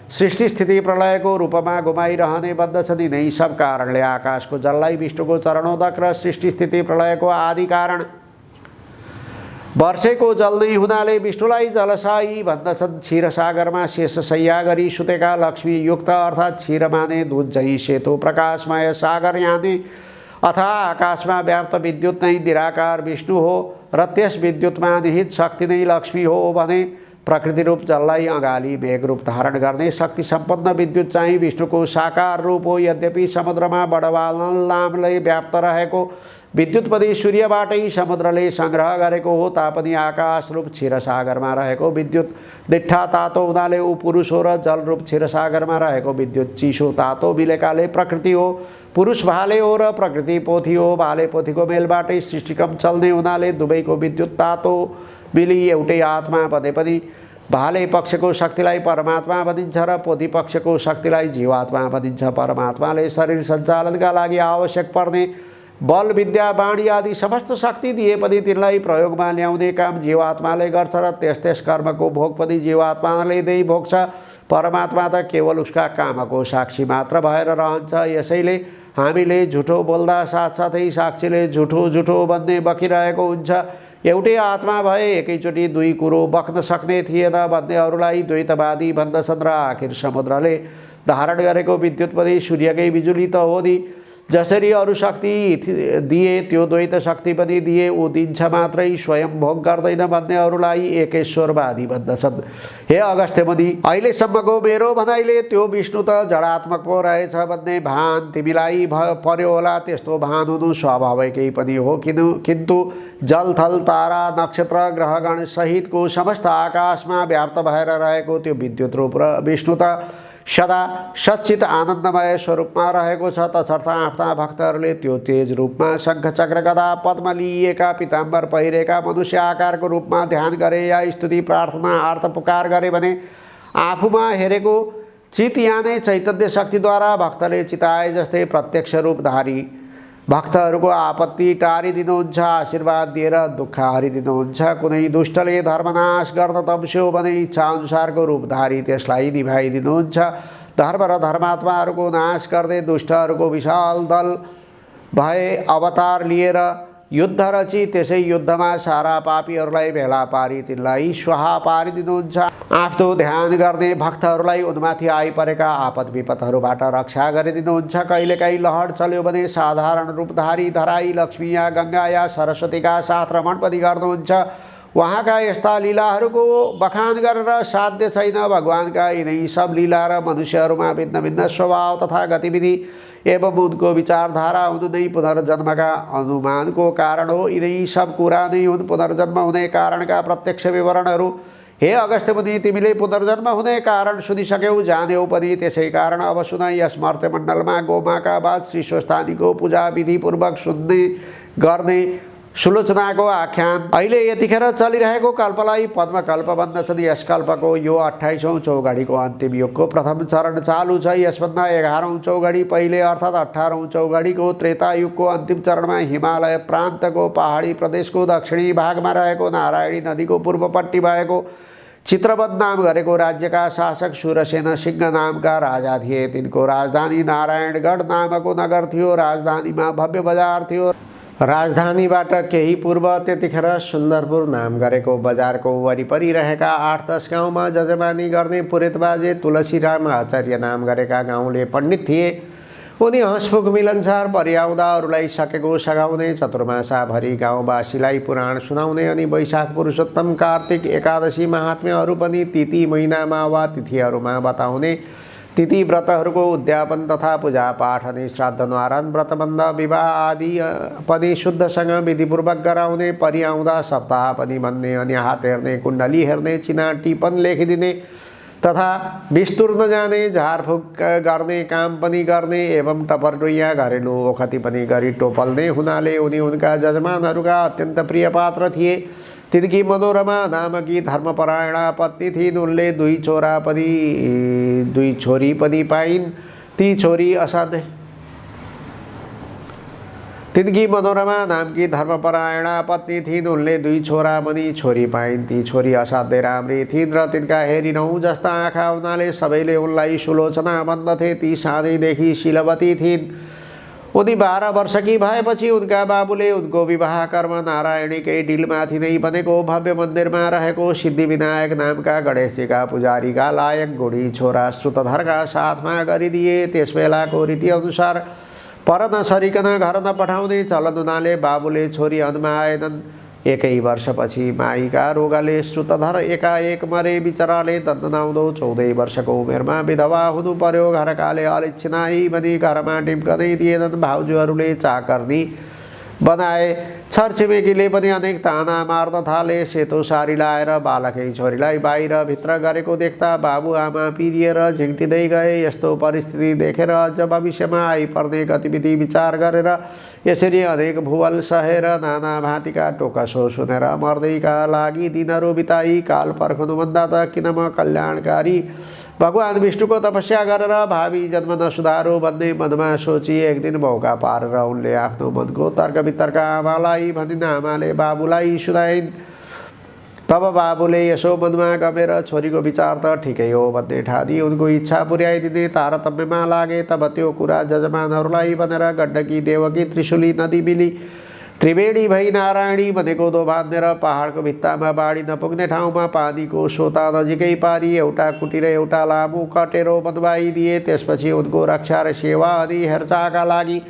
सृष्टि स्थिति प्रलयको रूपमा घुमाइरहने बन्दछन्। यिनै सब कारणले आकाशको जललाई विष्णुको चरणोदक र सृष्टि स्थिति प्रलयको आदि कारण वर्षेको जल नै हुनाले विष्णुलाई जलसायी भन्दछन्। क्षीरसागरमा शेषशय्या गरी सुतेका लक्ष्मी युक्त अर्थात् क्षीर माने दुध झैँ सेतो प्रकाशमय सागर यानी अथवा आकाशमा व्याप्त विद्युत नै निराकार विष्णु हो र त्यस विद्युतमा निहित शक्ति नै लक्ष्मी हो भने प्रकृति रूप जललाई अगाली मेघ रूप धारण गर्ने शक्ति सम्पन्न विद्युत चाहिँ विष्णुको साकार रूप हो। यद्यपि समुद्रमा बडवाल नामले व्याप्त रहेको विद्युत पनि सूर्यबाटै समुद्रले सङ्ग्रह गरेको हो तापनि आकाश रूप क्षीरसागरमा रहेको विद्युत दिठा तातो हुनाले ऊ पुरुष हो र जल रूप क्षीरसागरमा रहेको विद्युत चिसो तातो मिलेकाले प्रकृति हो। पुरुष भाले हो र प्रकृति पोथी हो। भाले पोथीको मेलबाटै सृष्टिक्रम चल्ने हुनाले दुवैको विद्युत तातो मिली एउटै आत्मा बने पनि भाले पक्षको शक्तिलाई परमात्मा भनिन्छ र पोथी पक्षको शक्तिलाई जीवात्मा भनिन्छ। परमात्माले शरीर सञ्चालनका लागि आवश्यक पर्ने बल विद्या वाणी आदि समस्त शक्ति दिए पनि तिनलाई प्रयोगमा ल्याउने काम जीवात्माले गर्छ र त्यस कर्मको भोग पनि जीवात्माले नै भोग्छ। परमात्मा त केवल उसका कामको साक्षी मात्र भएर रहन्छ। यसैले हामीले झुठो बोल्दा साथसाथै साक्षीले झुठो भन्ने बकिरहेको हुन्छ। एउटै आत्मा भए एकैचोटि दुई कुरो बक्न सक्ने थिएन भन्नेहरूलाई द्वैतवादी भन्दछन् र आखिर समुद्रले धारण गरेको विद्युत पनि सूर्यकै बिजुली त हो नि। जसरी अरू शक्ति दिए त्यो द्वैत शक्ति पनि दिए, ऊ दिन्छ मात्रै स्वयं भोग गर्दैन भन्नेहरूलाई एकेश्वरवादी भन्दछन्। हे अगस्त्य मुनि, अहिलेसम्मको मेरो भनाइले त्यो विष्णु त जडात्मक पो रहेछ भन्ने भान तिमीलाई पर्यो होला। त्यस्तो भान हुनु स्वाभाविकै पनि हो, किन्तु जलथल तारा नक्षत्र ग्रहगण सहितको समस्त आकाशमा व्याप्त भएर रहेको त्यो विद्युत रूप र विष्णु त सदा सच्चित आनन्दमय स्वरूपमा रहेको छ। तसर्थ आफ्ना भक्तहरूले त्यो तेज रूपमा शङ्ख चक्र गदा पद्म लिएका पिताम्बर पहिरेका मनुष्य आकारको रूपमा ध्यान गरे या स्तुति प्रार्थना आर्थ पुकार गरे भने आफूमा हेरेको चित याने चैतन्य शक्तिद्वारा भक्तले चिताए जस्तै प्रत्यक्ष रूपधारी भक्तहरूको आपत्ति टारिदिनुहुन्छ, आशीर्वाद दिएर दुःख हरिदिनुहुन्छ। कुनै दुष्टले धर्मनाश गर्न तम्स्यो भने इच्छाअनुसारको रूपधारी त्यसलाई निभाइदिनुहुन्छ। धर्म र धर्मात्माहरूको नाश गर्ने दुष्टहरूको विशाल दल भए अवतार लिएर युद्ध रची त्यसै युद्धमा सारा पापीहरूलाई भेला पारी तिनलाई स्वाहा पारिदिनुहुन्छ। आफ्नो ध्यान गर्ने भक्तहरूलाई उनमाथि आइपरेका आपद विपदहरूबाट रक्षा गरिदिनुहुन्छ। कहिलेकाहीँ लहर चल्यो भने साधारण रूपधारी धराई लक्ष्मी या गङ्गा या सरस्वतीका साथ रमण पनि गर्नुहुन्छ। उहाँका यस्ता लीलाहरूको बखान गरेर साध्य छैन। भगवानका यिनै सब लीला र मनुष्यहरूमा भिन्न भिन्न स्वभाव तथा गतिविधि एवं उनको विचारधारा हुनु नै पुनर्जन्मका अनुमानको कारण हो। यिनै सब कुरा नै हुन् पुनर्जन्म हुने कारणका प्रत्यक्ष विवरणहरू। हे अगस्त्य मुनि, तिमीले पुनर्जन्म हुने कारण सुनिसक्यौ, जान्यौ पनि। त्यसै कारण अब सुन, यस मर्त्यमण्डलमा गोमाका बाद श्री स्वस्थानीको पूजा विधिपूर्वक सुन्ने गर्ने सुलोचनाको आख्यान। अहिले यतिखेर चलिरहेको कल्पलाई पद्मकल्प भन्दछन्। यस कल्पको यो 28औं चौघडीको अन्तिम युगको प्रथम चरण चालु छ। यसभन्दा 11औं चौघडी पहिले अर्थात् 18औं चौघडीको त्रेता युगको अन्तिम चरणमा हिमालय प्रान्तको पहाडी प्रदेशको दक्षिणी भागमा रहेको नारायणी नदीको पूर्वपट्टि भएको चित्रवत नाम गरेको राज्यका शासक सूरसेन सिंह नामका राजा थिए। तिनको राजधानी नारायणगढ नामको नगर थियो। राजधानीमा भव्य बजार थियो। राजधानीबाट केही पूर्व त्यतिखेर सुन्दरपुर नाम गरेको बजारको वरिपरि रहेका 8-10 गाउँमा जजमानी गर्ने पुरेत बाजे तुलसीराम आचार्य नाम गरेका गाउँले पण्डित थिए। उनी हँसमुख मिलनसार पर्याउँदा अरूलाई सकेको सघाउने, चतुर्मासाभरि गाउँवासीलाई पुराण सुनाउने अनि वैशाख पुरुषोत्तम कार्तिक एकादशी महात्म्यहरू पनि तिथि महिनामा वा तिथिहरूमा बताउने, तिथि व्रतहरूको उद्यापन तथा पूजापाठ अनि श्राद्ध न्वारान व्रतबन्ध विवाह आदि पनि शुद्धसँग विधिपूर्वक गराउने, परिआउँदा सप्ताह पनि भन्ने अनि हात हेर्ने, कुण्डली हेर्ने, चिना टिपन लेखिदिने तथा बिस्तुर नजाने, झारफुक गर्ने काम पनि गर्ने एवं टपरडुइया घरेलु ओखती पनि गरी टोपल्ने हुनाले उनी उनका जजमानहरूका अत्यन्त प्रिय पात्र थिए। तिनकी मनोरमा नामकी धर्मपरायणा पत्नी थिइन्। उनले दुई छोरी पनि पाइन्। ती छोरी असाध्य तिनकी मनोरमा नामकी धर्मपरायणा पत्नी थिइन्। उनले दुई छोरा पनि छोरी पाइन्। ती छोरी असाध्यै राम्री थिइन् र तिनका हेरिनौ जस्ता आँखा हुनाले सबैले उनलाई सुलोचना भन्दथे। ती सानैदेखि शीलवती थिइन्। उनी 12 वर्षकी भएपछि उनका बाबुले उनको विवाह कर्म नारायणीकै डिलमाथि नै बनेको भव्य मन्दिरमा रहेको सिद्धिविनायक नामका गणेशजीका पुजारीका लायक गुणी छोरा श्रुतधरका साथमा गरिदिए। त्यसबेलाको रीतिअनुसार पर नसरिकन घर नपठाउने चलन हुनाले बाबुले छोरी अन्माएनन्। 1 वर्षपछि माईका रोगले श्रुतधर एकाएक मरे। बिचराले दन्दनाउँदो 14 वर्षको उमेरमा विधवा हुनु पर्यो। घरकाले अलिच्छिनाई बनी घरमा टिप्कदै दिएनन्। भाउजूहरूले चाकर्नी बनाए। छरछिमेकीले पनि अनेक ताना मार्न थाले। सेतो सारी लाएर बालकै छोरीलाई बाहिर भित्र गरेको देख्दा बाबुआमा पिरिएर झिङ्टिँदै गए। यस्तो परिस्थिति देखेर अझ भविष्यमा आइपर्ने गतिविधि विचार गरेर यसरी अनेक भुवल सहेर नाना भाँतीका टोकसो सुनेर मर्दैका लागि दिनहरू बिताई काल पर्खनुभन्दा त किन म कल्याणकारी भगवान विष्णुको तपस्या गरेर भावी जन्म नसुधारो भन्ने मनमा सोची एक दिन मौका पारेर उनले आफ्नो मनको तर्क वितर्क आमालाई भनिन्। आमाले बाबुलाई सुनाइन्। तब बाबुले यसो मनमा गमेर छोरीको विचार त ठिकै हो भन्ने ठानी उनको इच्छा पुर्याइदिने तारतम्यमा लागे। तब त्यो कुरा जजमानहरूलाई भनेर गण्डकी देवकी त्रिशूली नदी मिली त्रिवेणी भई नारायणी भनेको दो बाँधेर पहाडको भित्तामा बाढी नपुग्ने ठाउँमा पानीको सोता नजिकै पारी एउटा कुटी र एउटा लामो कटेरो बन्वाइदिए। त्यसपछि उनको रक्षा र सेवा अनि हेरचाहका लागि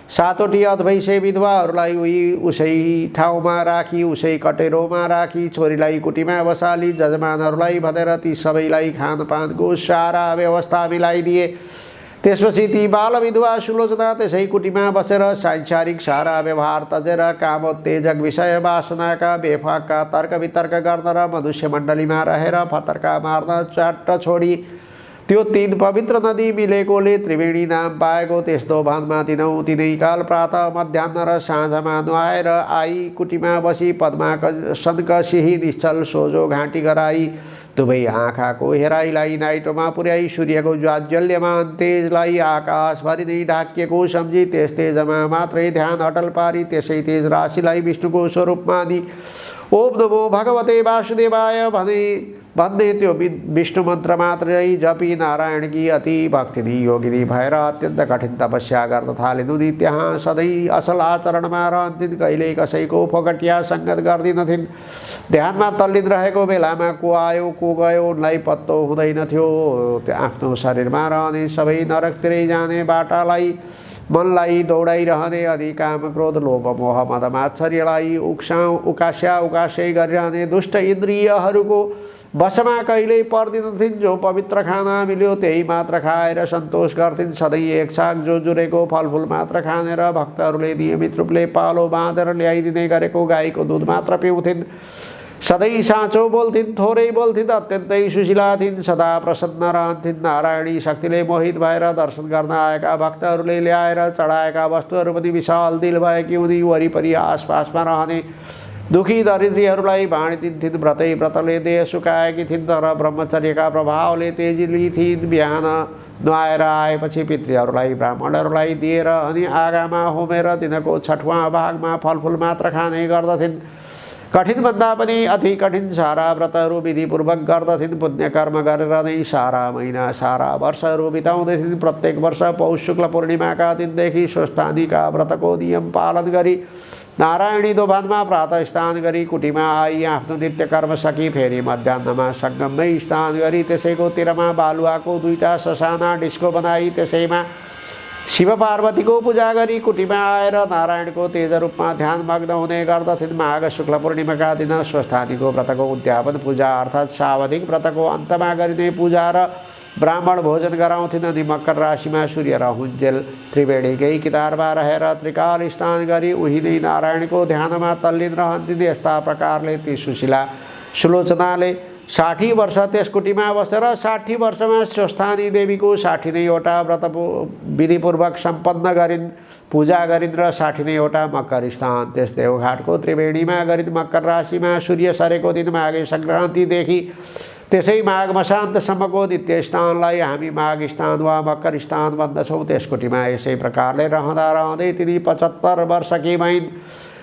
7वटी अधवैँसे विधवाहरूलाई उसै ठाउँमा राखी उसै कटेरोमा राखी छोरीलाई कुटीमा बसाली। जजमानहरूलाई भनेर ती सबैलाई खानपानको सारा व्यवस्था मिलाइदिए। त्यसपछि ती बाल विधवा सुलोचना त्यसै कुटीमा बसेर सांसारिक सारा व्यवहार तजेर कामोत्तेजक विषय वासनाका बेफाकका तर्क वितर्क गर्न र मनुष्य मण्डलीमा रहेर फतर्का मार्न च्याट्ट छोडी। त्यो 3 पवित्र नदी मिलेकोले त्रिवेणी नाम पाएको। त्यस्तो भानमा दिनौँ तिनै काल प्रातः मध्याह्न र साँझमा नुहाएर आई कुटीमा बसी पद्मासन कसिही निश्चल सोझो घाँटी गराई। दुवै आँखाको हेराइलाई नाइटोमा पुर्याई सूर्यको ज्वाज्वल्यमान तेजलाई आकाशभरि नै ढाकिएको सम्झी त्यस तेजमा मात्रै ध्यान अटल पारी त्यसै तेज राशिलाई विष्णुको स्वरूप मानी ओम नमो भगवते वासुदेवाय भन्ने त्यो विष्णु मन्त्र मात्रै जपी नारायणकी अति भक्तिनी योगिनी भएर अत्यन्त कठिन तपस्या गर्न थालिन्। उनी त्यहाँ सधैँ असल आचरणमा रहन्थिन्। कहिल्यै कसैको फोकटिया सङ्गत गर्दिनथिन्। ध्यानमा तल्लीन रहेको बेलामा को आयो को गयो उनलाई पत्तो हुँदैनथ्यो। आफ्नो शरीरमा रहने सबै नरकतिरै जाने बाटालाई मनलाई दौडाइरहने अनि काम क्रोध लोभ मोह मद मात्सर्यलाई उकास्यै गरिरहने दुष्ट इन्द्रियहरूको वशमा कहिल्यै पर्दिनथिन्। जो पवित्र खाना मिल्यो त्यही मात्र खाएर सन्तोष गर्थिन्। सधैँ एक साग जुरेको फलफुल मात्र खानेर भक्तहरूले नियमित रूपले पालो बाँधेर ल्याइदिने गरेको गाईको दुध मात्र पिउँथिन्। सधैँ साँचो बोल्थिन् थोरै बोल्थिन् अत्यन्तै सुशीला थिइन्। सदा प्रसन्न रहन्थिन्। नारायणी शक्तिले मोहित भएर दर्शन गर्न आएका भक्तहरूले ल्याएर चढाएका वस्तुहरू पनि विशाल दिल भएकी उनी वरिपरि आसपासमा रहने दुखी दरिद्रीहरूलाई बाँडिदिन्थिन्। व्रतले देह सुकाएकी थिइन् तर ब्रह्मचर्यका प्रभावले तेजिली थिइन्। बिहान नुहाएर आएपछि पितृहरूलाई ब्राह्मणहरूलाई दिएर अनि आगामा होमेर दिनको 6वाँ भागमा फलफुल मात्र खाने गर्दथिन्। कठिनभन्दा पनि अति कठिन सारा व्रतहरू विधिपूर्वक गर्दथिन्। पुण्य कर्म गरेर नै सारा महिना सारा वर्षहरू बिताउँदथिन्। प्रत्येक वर्ष पौष शुक्ल पूर्णिमाका दिनदेखि स्वस्थानीका व्रतको नियम पालन गरी नारायणी दोभानमा प्रातः स्नान गरी कुटीमा आई आफ्नो नित्य कर्म सकी फेरि मध्याह्नमा सङ्गममै स्नान गरी त्यसैको तिरमा बालुवाको 2टा ससाना डिस्को बनाई त्यसैमा शिव पार्वतीको पूजा गरी कुटीमा आएर नारायणको तेज रूपमा ध्यानमग्न हुने गर्दथिन्। माघ शुक्ल पूर्णिमाका दिन स्वस्थानीको व्रतको उद्यापन पूजा अर्थात् सावधिक व्रतको अन्तमा गरिने पूजा र ब्राह्मण भोजन गराउँथिन्। अनि मकर राशिमा सूर्य र हुन्जेल त्रिवेणीकै कितारमा रहेर त्रिकाल स्नान गरी उही नै नारायणको ध्यानमा तल्लीन रहन्थिन्। यस्ता प्रकारले ती सुशीला सुलोचनाले 60 वर्ष त्यस कुटीमा बसेर 60 वर्षमा स्वस्थानी देवीको 60 वटा व्रत विधिपूर्वक सम्पन्न गरिन् पूजा गरिन् र 60 वटा मकर स्नान त्यस देवघाटको त्रिवेणीमा गरिन्। मकर राशिमा सूर्य सरेको दिन माघे सङ्क्रान्तिदेखि त्यसै माघ मसान्तसम्मको नित्य स्नानलाई हामी माघ स्नान वा मकर स्नान भन्दछौँ। त्यस कुटीमा यसै प्रकारले रहँदै तिनी 75 वर्षकी भइन्।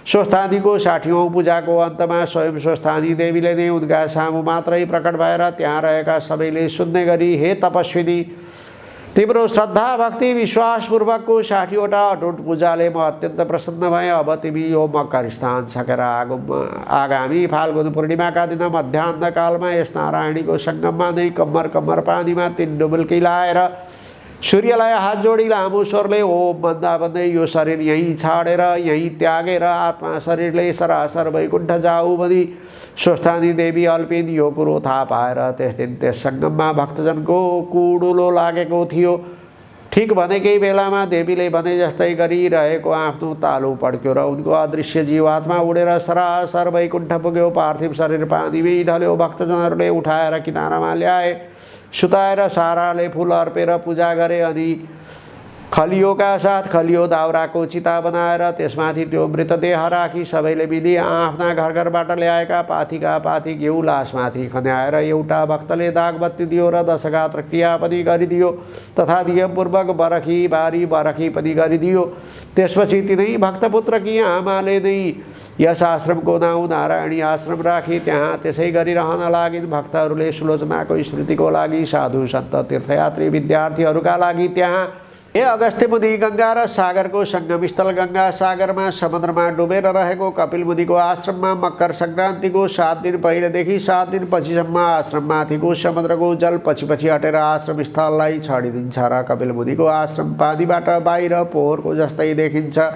स्वस्थानीको 60औँ पूजाको अन्तमा स्वयं स्वस्थानी देवीले नै उनका सामु मात्रै प्रकट भएर त्यहाँ रहेका सबैले सुन्ने गरी हे तपस्विनी तिम्रो श्रद्धा भक्ति विश्वासपूर्वकको 60 वटा अटुट पूजाले म अत्यन्त प्रसन्न भएँ। अब तिमी यो मकर स्नान सकेर आगामी फाल्गुन पूर्णिमाका दिन मध्याह्न कालमा यस नारायणीको सङ्गममा नै कम्मर पानीमा 3 डुबुल्की लाएर सूर्यलाई हात जोडी लामो स्वरले ओम भन्दा भन्दै यो शरीर यहीँ छाडेर यहीँ त्यागेर आत्मा शरीरले सरासर वैकुण्ठ जाऊ भनी स्वस्थानी देवी अल्पिन्। यो कुरो थाहा पाएर त्यस दिन त्यस सङ्गममा भक्तजनको कुडुलो लागेको थियो। ठिक भनेकै बेलामा देवीले भने जस्तै गरिरहेको आफ्नो तालु पड्क्यो र उनको अदृश्य जीवात्मा उडेर सरासर वैकुण्ठ पुग्यो। पार्थिव शरीर पानीमै ढल्यो। भक्तजनहरूले उठाएर किनारामा ल्याए सुताएर साराले फुल अर्पेर पूजा गरे। अनि खलियो का साथ खलियो दाउराको चिता बनाएर त्यसमाथि त्यो मृतदेह राखी सबैले मिली आफ्ना घर घरबाट ल्याएका पाथीका पाथी घिउ लासमाथि खन्याएर एउटा भक्तले दागबत्ती दियो र दशगात्र क्रिया पनि गरिदियो तथा नियमपूर्वक बरखी बारी बरखी पनि गरिदियो। त्यसपछि तिनै भक्तपुत्रकी आमाले नै यस आश्रमको नाउँ नारायणी आश्रम राखी त्यहाँ त्यसै गरिरहन लागिन्। भक्तहरूले सुलोचनाको स्मृतिको लागि साधु सन्त तीर्थयात्री विद्यार्थीहरूका लागि त्यहाँ हे अगस्त्य मुनि गङ्गा र सागरको सङ्गम स्थल गङ्गा सागरमा समुद्रमा डुबेर रहेको कपिल मुनिको आश्रममा मकर सङ्क्रान्तिको 7 दिन पहिलेदेखि 7 दिन पछिसम्म आश्रममाथिको समुद्रको जल पछि पछि हटेर आश्रम स्थललाई छाडिदिन्छ र कपिल मुनिको आश्रम पानीबाट बाहिर पोहोरको जस्तै देखिन्छ।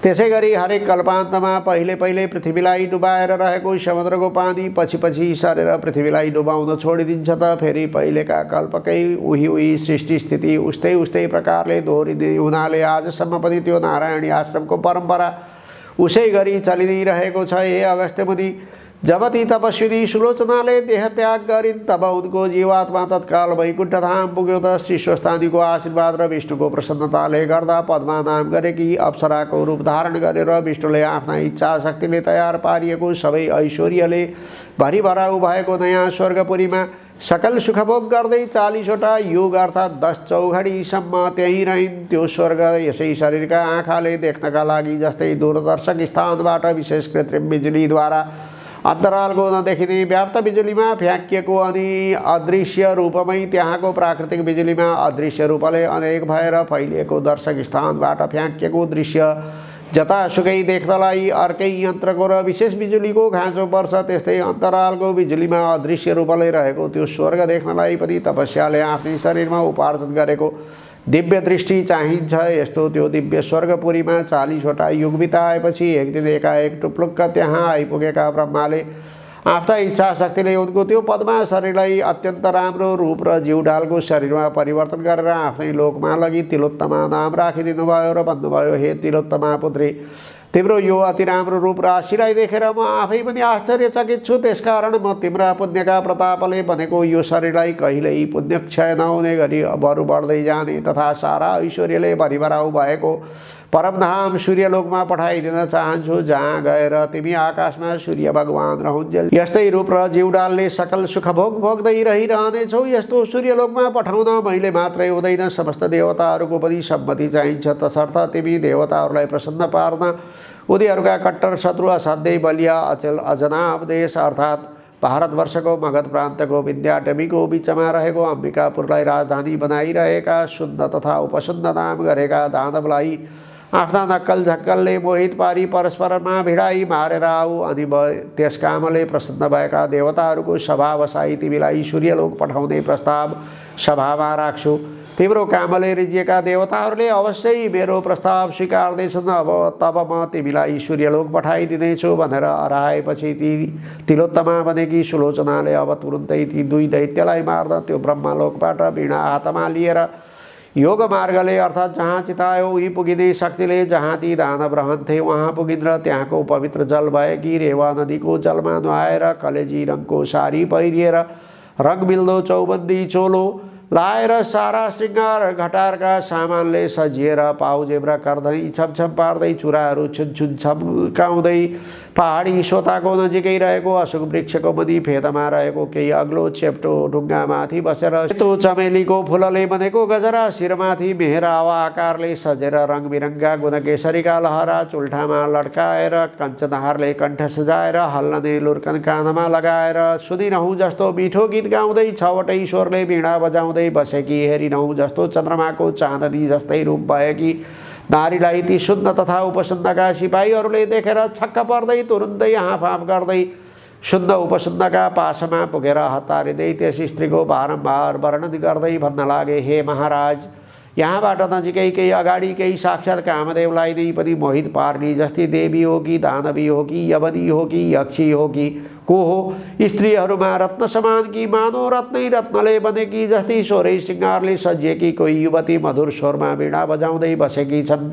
त्यसै गरी हरेक कल्पान्तमा पहिले पहिले पृथ्वीलाई डुबाएर रहेको समुद्रको पानी पछि पछि सरेर पृथ्वीलाई डुबाउन छोडिदिन्छ त फेरि पहिलेका कल्पकै उही सृष्टि स्थिति उस्तै उस्तै प्रकारले दोहोरिँदै हुनाले आजसम्म पनि त्यो नारायणी आश्रमको परम्परा उसै गरी चलिरहेको छ। हे अगस्त्य मुनि, जब ती तपस्विनी सुलोचनाले देह त्याग गरिन् तब उनको जीवात्मा तत्काल वैकुण्ठ धाम पुग्यो त श्री स्वस्थानीको आशीर्वाद र विष्णुको प्रसन्नताले गर्दा पद्मा नाम गरेकी अप्सराको रूप धारण गरेर विष्णुले आफ्ना इच्छा शक्तिले तयार पारिएको सबै ऐश्वर्यले भरिभराउ भएको नयाँ स्वर्गपुरीमा सकल सुखभोग गर्दै 40वटा युग अर्थात् 10 चौघडीसम्म त्यहीँ रहिन्। त्यो स्वर्ग यसै शरीरका आँखाले देख्नका लागि जस्तै दूरदर्शक स्थानबाट विशेष कृत्रिम बिजुलीद्वारा अन्तरालको नदेखिने व्याप्त बिजुलीमा फ्याँकिएको अनि अदृश्य रूपमै त्यहाँको प्राकृतिक बिजुलीमा अदृश्य रूपले अनेक भएर फैलिएको दर्शक स्थानबाट फ्याँकिएको दृश्य जतासुकै देख्नलाई अर्कै यन्त्रको र विशेष बिजुलीको खाँचो पर्छ। त्यस्तै अन्तरालको बिजुलीमा अदृश्य रूपले रहेको त्यो स्वर्ग देख्नलाई पनि तपस्याले आफ्नै शरीरमा उपार्जन गरेको दिव्य दृष्टि चाहिन्छ। यस्तो त्यो दिव्य स्वर्गपुरीमा 40वटा युग बिताएपछि एक दिन एकाएक टुप्लुक्क त्यहाँ आइपुगेका ब्रह्माले आफ्ना इच्छा शक्तिले उनको त्यो पद्मा शरीरलाई अत्यन्त राम्रो रूप र जिउडालको शरीरमा परिवर्तन गरेर आफ्नै लोकमा लगी तिलोत्तमा नाम राखिदिनु भयो र भन्नुभयो, हे तिलोत्तमा पुत्री, तिम्रो यो अति राम्रो रूप राशिलाई देखेर म आफै पनि आश्चर्यचकित छु। त्यसकारण म तिम्रा पुण्यका प्रतापले बनेको यो शरीरलाई कहिल्यै पुण्यक्षय नहुने गरी बरु बढ्दै जाने तथा सारा ऐश्वर्यले भरिभराउ भएको परमधाम सूर्यलोकमा पठाइदिन चाहन्छु, जहाँ गएर तिमी आकाशमा सूर्य भगवान रहन्जेल यस्तै रूप र जिउडालले सकल सुखभोग भोग्दै रहिरहनेछौ। यस्तो सूर्यलोकमा पठाउन मैले मात्रै हुँदैन, समस्त देवताहरूको पनि सम्मति चाहिन्छ। तसर्थ तिमी देवताहरूलाई प्रसन्न पार्न उनीहरूका कट्टर शत्रु असाध्यै बलिया अचल अजनाब देश अर्थात् भारतवर्षको मगध प्रान्तको विन्ध्याटवीको बिचमा रहेको अम्बिकापुरलाई राजधानी बनाइरहेका शुद्ध तथा उपशुद्ध नाम गरेका दानवलाई आफ्ना नक्कल झक्कलले मोहित पारी परस्परमा भिडाई मारेर आऊ। अनि त्यस कामले प्रसन्न भएका देवताहरूको सभा बसाई तिमीलाई सूर्यलोक पठाउने प्रस्ताव सभामा राख्छु। तिम्रो कामले रिझिएका देवताहरूले अवश्यै मेरो प्रस्ताव स्वीकार्दैछन्। अब तब म तिमीलाई सूर्यलोक पठाइदिनेछु भनेर हराएपछि ती तिलोत्तमा बनेकी सुलोचनाले अब तुरुन्तै ती दुई दैत्यलाई मार्न त्यो ब्रह्मलोकबाट वीणा हातमा लिएर योग मार्गले अर्थात् जहाँ चितायो उही पुगिने शक्तिले जहाँ ती दानव रहन्थे वहाँ पुगिन् र त्यहाँको पवित्र जल भएकी रेवा नदीको जलमा नुहाएर कलेजी रङको सारी पहिरिएर रङमिल्दो चौबन्दी चोलो लाएर सारा श्रृङ्गार घटारका सामानले सजिएर पाउजेब्रा गर्दै छमछम पार्दै चुराहरू छुनछुन छम्काउँदै पहाडी सोताको नजिकै रहेको अशोक वृक्षको मुनि फेदमा रहेको केही अग्लो चेप्टो ढुङ्गामाथि बसेर सेतो चमेलीको फुलले बनेको गजरा शिरमाथि मेहरावा आकारले सजेर रङबिरङ्गा गुणकेशरीका लहरा चुल्ठामा लड्काएर कञ्चनहारले कण्ठ सजाएर हल्लने लुर्कन कानमा लगाएर सुनिरहँ जस्तो मिठो गीत गाउँदै छवटै स्वरले वीणा बजाउँदै बसेकी हेरिरहँ जस्तो चन्द्रमाको चाँदनी जस्तै रूप भएकी नारीलाई ती शुद्ध तथा उपशुद्धका सिपाहीहरूले देखेर छक्क पर्दै तुरुन्तै हाफहाफ गर्दै शुद्ध उपशुद्धका पासमा पुगेर हतारिँदै त्यस स्त्रीको बारम्बार वर्णन गर्दै भन्न लागे, हे महाराज, यहाँबाट नजिकै केही अगाडि केही साक्षात् कामदेवलाई नै पनि मोहित पार्ने जस्तै देवी हो कि दानवी हो कि यवनी हो कि यक्षी हो कि को हो? स्त्रीहरूमा रत्न समान कि मानो रत्नै रत्नले बनेकी जस्तै सोह्रै श्रृङ्गारले सजिएकी कोही युवती मधुर स्वरमा वीणा बजाउँदै बसेकी छन्।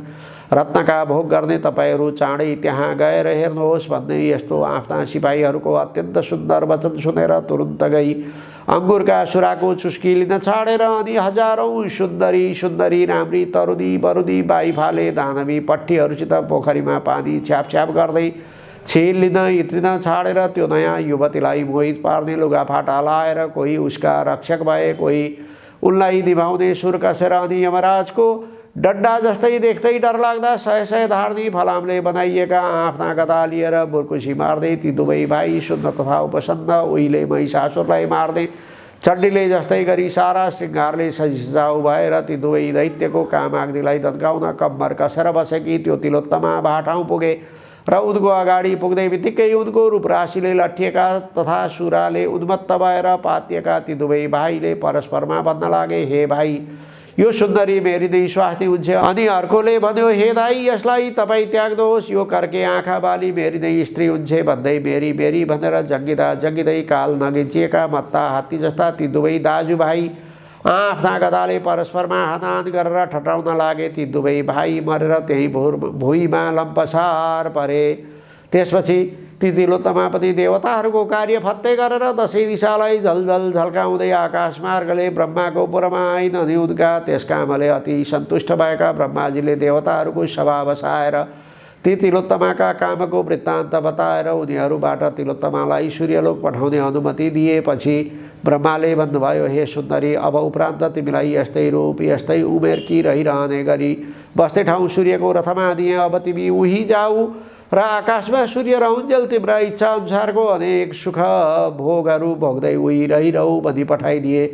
रत्नका भोग गर्ने तपाईहरू चाँडै त्यहाँ गएर हेर्नुहोस् भन्दै यस्तो आफ्ना सिपाहीहरूको अत्यन्त सुन्दर वचन सुनेर तुरुन्त गई अङ्गुरका सुराको चुस्की लिन छाडेर अनि हजारौँ सुन्दरी सुन्दरी राम्री तरुदी बरुदी बाई फाले दानवी पट्टीहरूसित पोखरीमा पानी छ्याप गर्दै छेल लिन इत्रिन छाडेर त्यो नयाँ युवतीलाई मोहित पार्ने लुगाफाटा लाएर कोही उसका रक्षक भए, कोही उनलाई निभाउने सुर कसेर अनि यमराजको डड्डा जस्तै देख्दै डरलाग्दा सय धार्नी फलामले बनाइएका आफ्ना गदा लिएर बुर्कुसी मार्दै ती दुवै भाइ सुन्न तथा उपसन्न उहिले महिषासुरलाई मार्दै चण्डीले जस्तै गरी सारा श्रृङ्गारले सजिसजाउ भएर ती दुवै दैत्यको कामाग्निलाई तन्काउन कम्मर कसेर बसेकी त्यो तिलोत्तमा भाठाउँ पुगे र उनको अगाडि पुग्दै बित्तिकै उनको रूपराशिले लट्ठिएका तथा सुराले उन्मत्त भएर पातिएका ती दुवै भाइले परस्परमा भन्न लागे, हे भाइ, यो सुन्दरी मेरी नै स्वास्नी हुन्छ। अनि अर्कोले भन्यो, हे दाई, यसलाई तपाईँ त्याग्नुहोस्, यो कर्के आँखा बाली मेरी नै स्त्री हुन्छ भन्दै मेरी मेरी भनेर जङ्गिँदै काल नगिचिएका मत्ता हात्ती जस्ता ती दुवै दाजुभाइ आफ्ना गदाले परस्परमा हनान गरेर ठटाउन लागे। ती दुवै भाइ मरेर त्यही भुइँमा लम्पसार परे। त्यसपछि ती तिलोत्तमा पनि देवताहरूको कार्य फत्तै गरेर दसैँ दिशालाई झलझल झल्काउँदै आकाश मार्गले ब्रह्माको पुरमा आइन् अनि उनका त्यस कामले अति सन्तुष्ट भएका ब्रह्माजीले देवताहरूको सभा बसाएर ती तिलोत्तमाका कामको वृत्तान्त बताएर उनीहरूबाट तिलोत्तमालाई सूर्यलोक पठाउने अनुमति दिएपछि ब्रह्माले भन्नुभयो, हे सुन्दरी, अब उपरान्त तिमीलाई यस्तै रूप यस्तै उमेरकी रहिरहने गरी बस्ने ठाउँ सूर्यको रथमा दिए। अब तिमी उही जाऊ र आकाशमा सूर्य रहउन्जेल तिम्रा इच्छा अनुसारको अनेक सुख भोगहरू भोग्दै उही रहिरहु भनी पठाइदिए।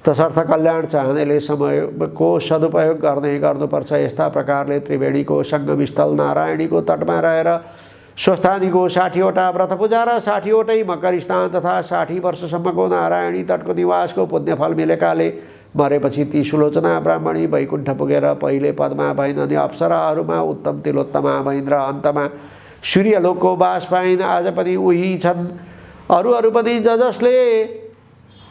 तसर्थ कल्याण चाहनेले समयको सदुपयोग गर्नुपर्छ। यस्ता प्रकारले त्रिवेणीको सङ्गमस्थल नारायणीको तटमा रहेर स्वस्थानीको 60वटा व्रत पूजा र 60वटै मकर स्नान तथा 60 वर्षसम्मको नारायणी तटको निवासको पुण्यफल मिलेकाले मरेपछि ती सुलोचना ब्राह्मणी वैकुण्ठ पुगेर पहिले पदमा भइन् अनि अप्सराहरूमा उत्तम तिलोत्तमा भइन् र अन्तमा सूर्यलोकको बास पाइन्। आज पनि उही छन्। अरू पनि जसले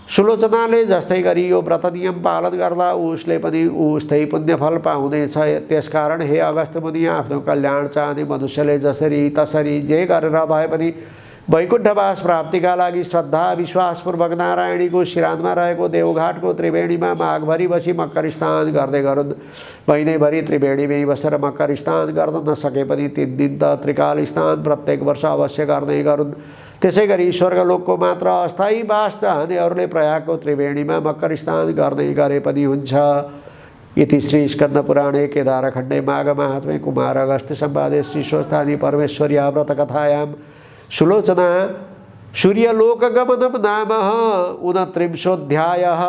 सुलोचनाले जस्तै गरी यो व्रत नियम पालन गर्दा उसले पनि उस्तै पुण्यफल पाउनेछ। त्यसकारण हे अगस्त्य मुनि, आफ्नो कल्याण चाहने मनुष्यले जसरी तसरी जे गरेर भए पनि वैकुण्ठवास प्राप्तिका लागि श्रद्धा विश्वासपूर्वक नारायणीको शिरानमा रहेको देवघाटको त्रिवेणीमा माघभरि बसी मकर स्नान गर्दै गरून्। महिनैभरि त्रिवेणीमै बसेर मकर स्नान गर्न नसके पनि 3 दिन त त्रिकाल स्नान प्रत्येक वर्ष अवश्य गर्दै गरून्। त्यसै गरी स्वर्गलोकको मात्र अस्थायी वास चाहनेहरूले प्रयागको त्रिवेणीमा मकर स्नान गर्दै गरे पनि हुन्छ। इति श्री स्कन्दपुराणे केदारखण्डे माघ माहात्म्ये कुमार अगस्त्य संवादे श्री स्वस्थानी परमेश्वर्या व्रतकथायां सुलोचना सूर्यलोकगमनं नाम 29 अध्यायः।